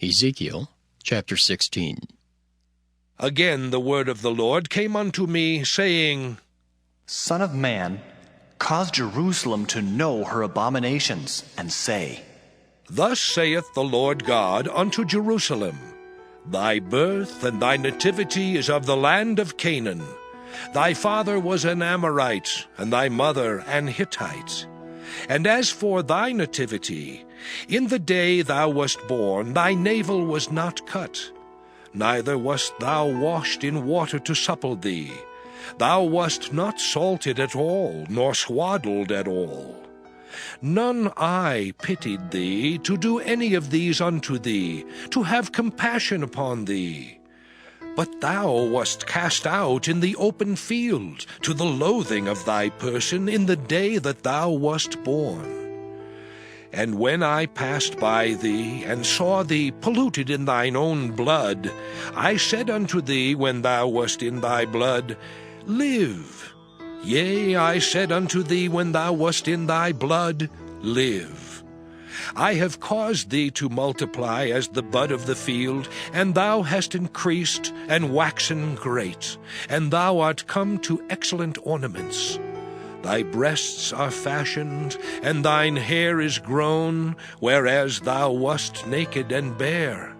Ezekiel chapter 16. Again the word of the Lord came unto me, saying, Son of man, cause Jerusalem to know her abominations, and say, Thus saith the Lord God unto Jerusalem, Thy birth and thy nativity is of the land of Canaan. Thy father was an Amorite, and thy mother an Hittite. And as for thy nativity, in the day thou wast born, thy navel was not cut, neither wast thou washed in water to supple thee. Thou wast not salted at all, nor swaddled at all. None eye pitied thee to do any of these unto thee, to have compassion upon thee. But thou wast cast out in the open field, to the loathing of thy person in the day that thou wast born. And when I passed by thee, and saw thee polluted in thine own blood, I said unto thee when thou wast in thy blood, Live. Yea, I said unto thee when thou wast in thy blood, Live. I have caused thee to multiply as the bud of the field, and thou hast increased and waxen great, and thou art come to excellent ornaments. Thy breasts are fashioned, and thine hair is grown, whereas thou wast naked and bare.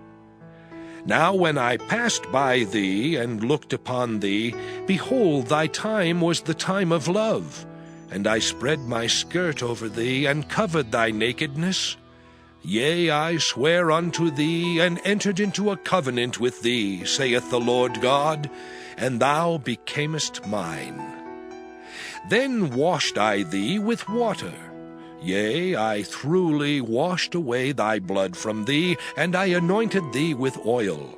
Now when I passed by thee and looked upon thee, behold, thy time was the time of love. And I spread my skirt over thee, and covered thy nakedness. Yea, I swear unto thee, and entered into a covenant with thee, saith the Lord God, and thou becamest mine. Then washed I thee with water. Yea, I throughly washed away thy blood from thee, and I anointed thee with oil.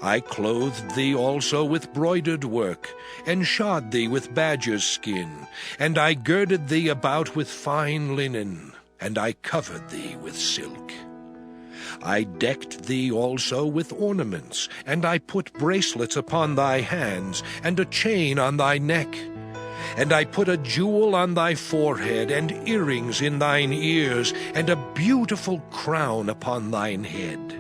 I clothed thee also with broidered work, and shod thee with badger's skin, and I girded thee about with fine linen, and I covered thee with silk. I decked thee also with ornaments, and I put bracelets upon thy hands, and a chain on thy neck. And I put a jewel on thy forehead, and earrings in thine ears, and a beautiful crown upon thine head.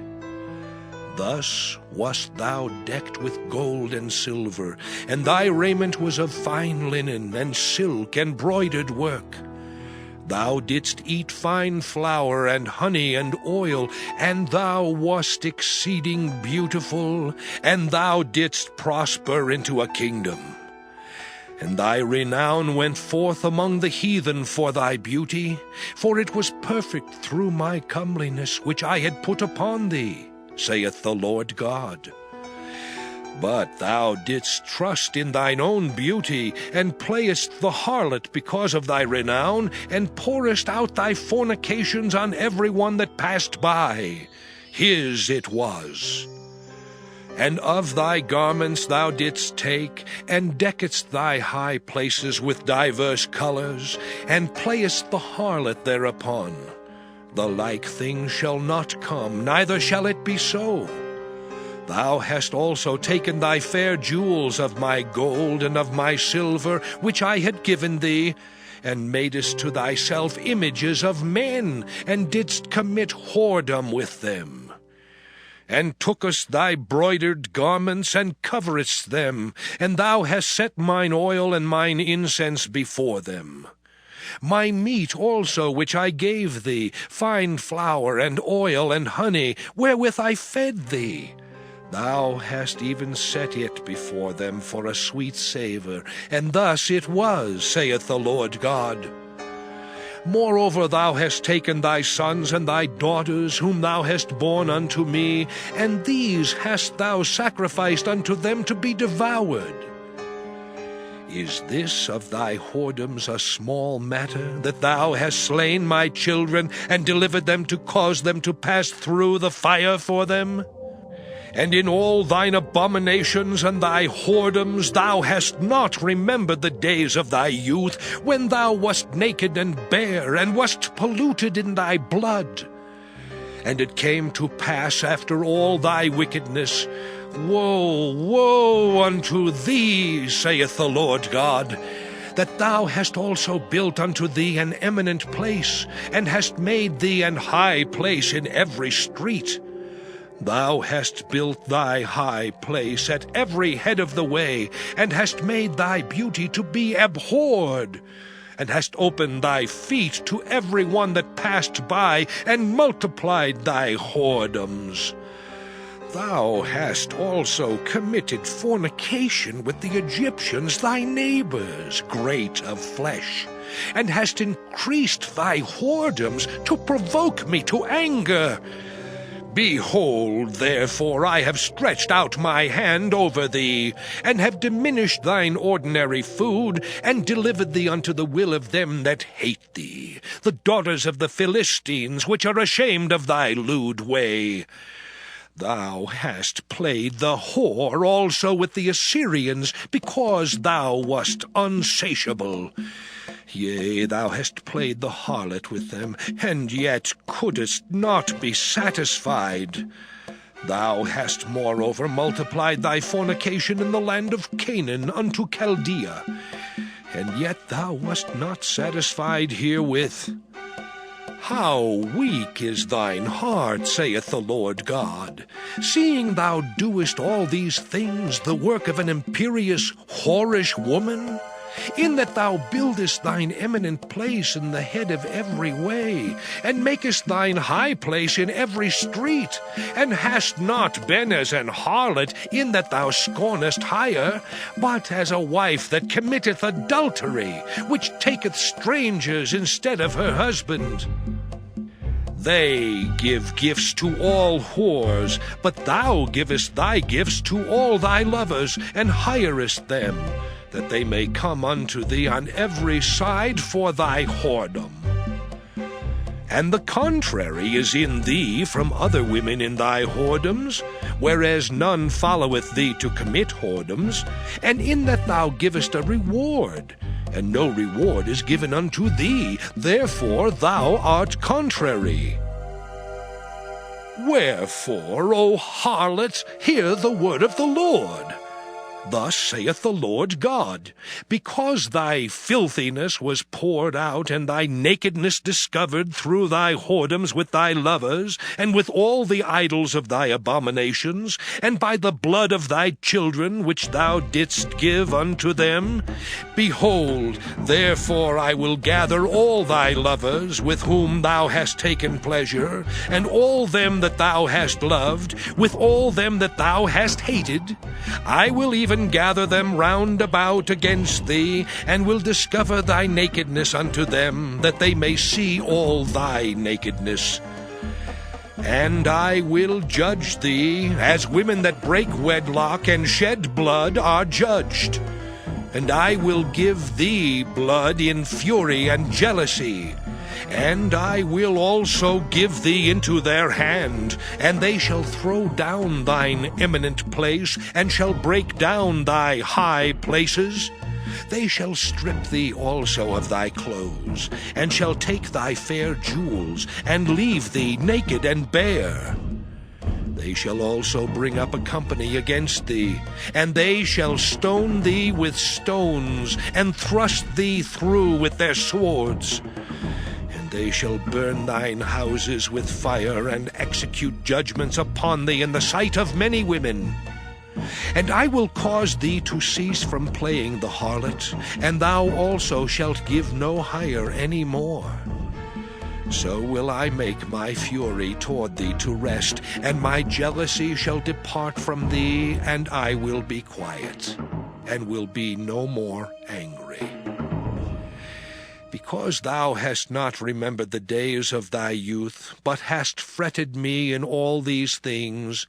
Thus wast thou decked with gold and silver, and thy raiment was of fine linen, and silk, and broidered work. Thou didst eat fine flour, and honey, and oil, and thou wast exceeding beautiful, and thou didst prosper into a kingdom. And thy renown went forth among the heathen for thy beauty, for it was perfect through my comeliness which I had put upon thee, saith the Lord God. But thou didst trust in thine own beauty, and playest the harlot because of thy renown, and pourest out thy fornications on every one that passed by. His it was. And of thy garments thou didst take, and deckest thy high places with divers colors, and playest the harlot thereupon. The like thing shall not come, neither shall it be so. Thou hast also taken thy fair jewels of my gold and of my silver, which I had given thee, and madest to thyself images of men, and didst commit whoredom with them. And tookest thy broidered garments, and coveredst them, and thou hast set mine oil and mine incense before them. My meat also which I gave thee, fine flour, and oil, and honey, wherewith I fed thee, thou hast even set it before them for a sweet savour, and thus it was, saith the Lord God. Moreover, thou hast taken thy sons and thy daughters, whom thou hast borne unto me, and these hast thou sacrificed unto them to be devoured. Is this of thy whoredoms a small matter, that thou hast slain my children, and delivered them to cause them to pass through the fire for them? And in all thine abominations and thy whoredoms thou hast not remembered the days of thy youth, when thou wast naked and bare, and wast polluted in thy blood. And it came to pass after all thy wickedness, Woe, woe unto thee, saith the Lord God, that thou hast also built unto thee an eminent place, and hast made thee an high place in every street. Thou hast built thy high place at every head of the way, and hast made thy beauty to be abhorred, and hast opened thy feet to every one that passed by, and multiplied thy whoredoms. Thou hast also committed fornication with the Egyptians, thy neighbors, great of flesh, and hast increased thy whoredoms to provoke me to anger. Behold, therefore, I have stretched out my hand over thee, and have diminished thine ordinary food, and delivered thee unto the will of them that hate thee, the daughters of the Philistines, which are ashamed of thy lewd way. Thou hast played the whore also with the Assyrians, because thou wast unsatiable. Yea, thou hast played the harlot with them, and yet couldest not be satisfied. Thou hast moreover multiplied thy fornication in the land of Canaan unto Chaldea, and yet thou wast not satisfied herewith. How weak is thine heart, saith the Lord God, seeing thou doest all these things, the work of an imperious, whorish woman? In that thou buildest thine eminent place in the head of every way, and makest thine high place in every street, and hast not been as an harlot, in that thou scornest hire, but as a wife that committeth adultery, which taketh strangers instead of her husband. They give gifts to all whores, but thou givest thy gifts to all thy lovers, and hirest them, that they may come unto thee on every side for thy whoredom. And the contrary is in thee from other women in thy whoredoms, whereas none followeth thee to commit whoredoms, and in that thou givest a reward, and no reward is given unto thee, therefore thou art contrary. Wherefore, O harlot, hear the word of the Lord. Thus saith the Lord God, because thy filthiness was poured out, and thy nakedness discovered through thy whoredoms with thy lovers, and with all the idols of thy abominations, and by the blood of thy children which thou didst give unto them, behold, therefore I will gather all thy lovers with whom thou hast taken pleasure, and all them that thou hast loved, with all them that thou hast hated. I will even gather them round about against thee, and will discover thy nakedness unto them, that they may see all thy nakedness. And I will judge thee, as women that break wedlock and shed blood are judged. And I will give thee blood in fury and jealousy. And I will also give thee into their hand, and they shall throw down thine eminent place, and shall break down thy high places. They shall strip thee also of thy clothes, and shall take thy fair jewels, and leave thee naked and bare. They shall also bring up a company against thee, and they shall stone thee with stones, and thrust thee through with their swords. They shall burn thine houses with fire, and execute judgments upon thee in the sight of many women. And I will cause thee to cease from playing the harlot, and thou also shalt give no hire any more. So will I make my fury toward thee to rest, and my jealousy shall depart from thee, and I will be quiet, and will be no more angry. Because thou hast not remembered the days of thy youth, but hast fretted me in all these things,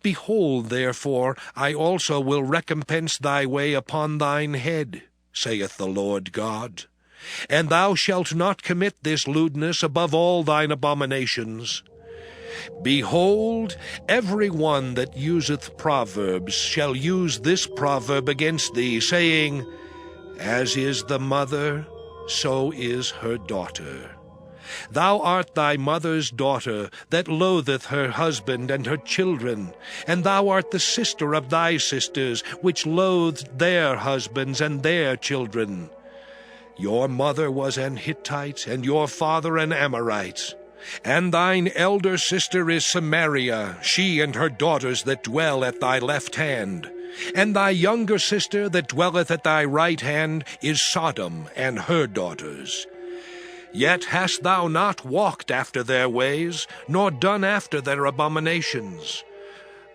behold, therefore, I also will recompense thy way upon thine head, saith the Lord God. And thou shalt not commit this lewdness above all thine abominations. Behold, every one that useth proverbs shall use this proverb against thee, saying, As is the mother, so is her daughter. Thou art thy mother's daughter, that loatheth her husband and her children, and thou art the sister of thy sisters, which loathed their husbands and their children. Your mother was an Hittite, and your father an Amorite. And thine elder sister is Samaria, she and her daughters that dwell at thy left hand. And thy younger sister that dwelleth at thy right hand is Sodom and her daughters. Yet hast thou not walked after their ways, nor done after their abominations.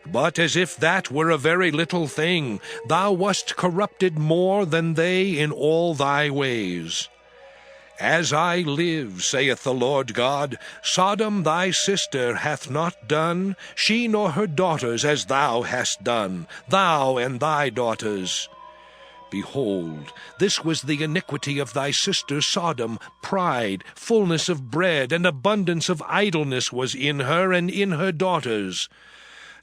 But as if that were a very little thing, thou wast corrupted more than they in all thy ways. As I live, saith the Lord God, Sodom thy sister hath not done, she nor her daughters, as thou hast done, thou and thy daughters. Behold, this was the iniquity of thy sister Sodom. Pride, fullness of bread, and abundance of idleness was in her and in her daughters.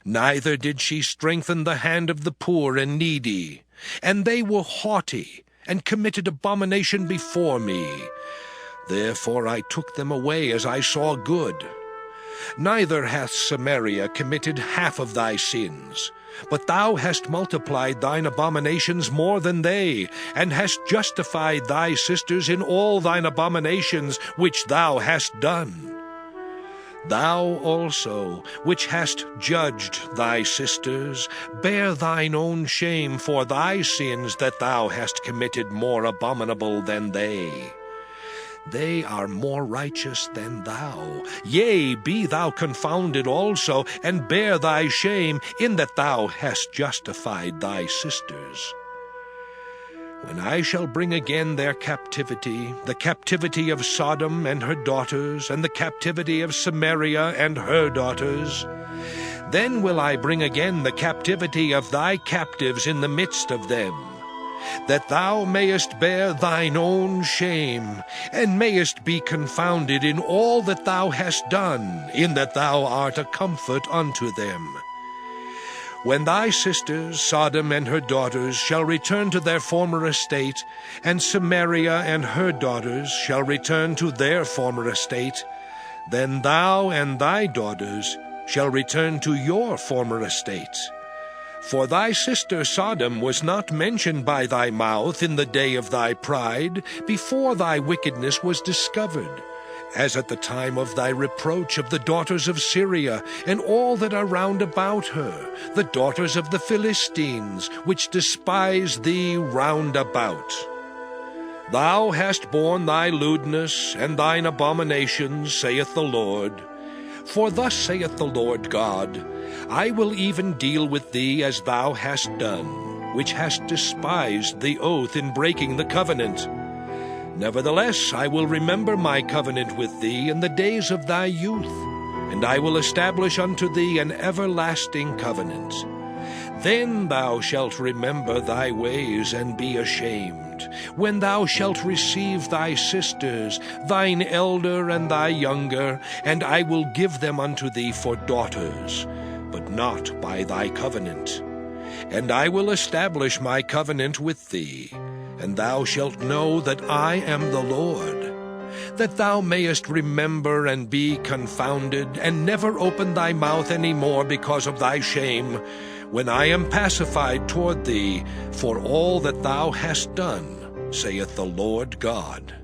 Neither did she strengthen the hand of the poor and needy. And they were haughty, and committed abomination before me. Therefore I took them away as I saw good. Neither hath Samaria committed half of thy sins, but thou hast multiplied thine abominations more than they, and hast justified thy sisters in all thine abominations which thou hast done. Thou also, which hast judged thy sisters, bear thine own shame for thy sins that thou hast committed more abominable than they. They are more righteous than thou. Yea, be thou confounded also, and bear thy shame, in that thou hast justified thy sisters. When I shall bring again their captivity, the captivity of Sodom and her daughters, and the captivity of Samaria and her daughters, then will I bring again the captivity of thy captives in the midst of them, that thou mayest bear thine own shame, and mayest be confounded in all that thou hast done, in that thou art a comfort unto them. When thy sisters, Sodom and her daughters, shall return to their former estate, and Samaria and her daughters shall return to their former estate, then thou and thy daughters shall return to your former estate. For thy sister Sodom was not mentioned by thy mouth in the day of thy pride, before thy wickedness was discovered, as at the time of thy reproach of the daughters of Syria, and all that are round about her, the daughters of the Philistines, which despise thee round about. Thou hast borne thy lewdness and thine abominations, saith the Lord. For thus saith the Lord God, I will even deal with thee as thou hast done, which hast despised the oath in breaking the covenant. Nevertheless, I will remember my covenant with thee in the days of thy youth, and I will establish unto thee an everlasting covenant. Then thou shalt remember thy ways and be ashamed, when thou shalt receive thy sisters, thine elder and thy younger, and I will give them unto thee for daughters, but not by thy covenant. And I will establish my covenant with thee, and thou shalt know that I am the Lord, that thou mayest remember and be confounded, and never open thy mouth any more because of thy shame, when I am pacified toward thee for all that thou hast done, saith the Lord God.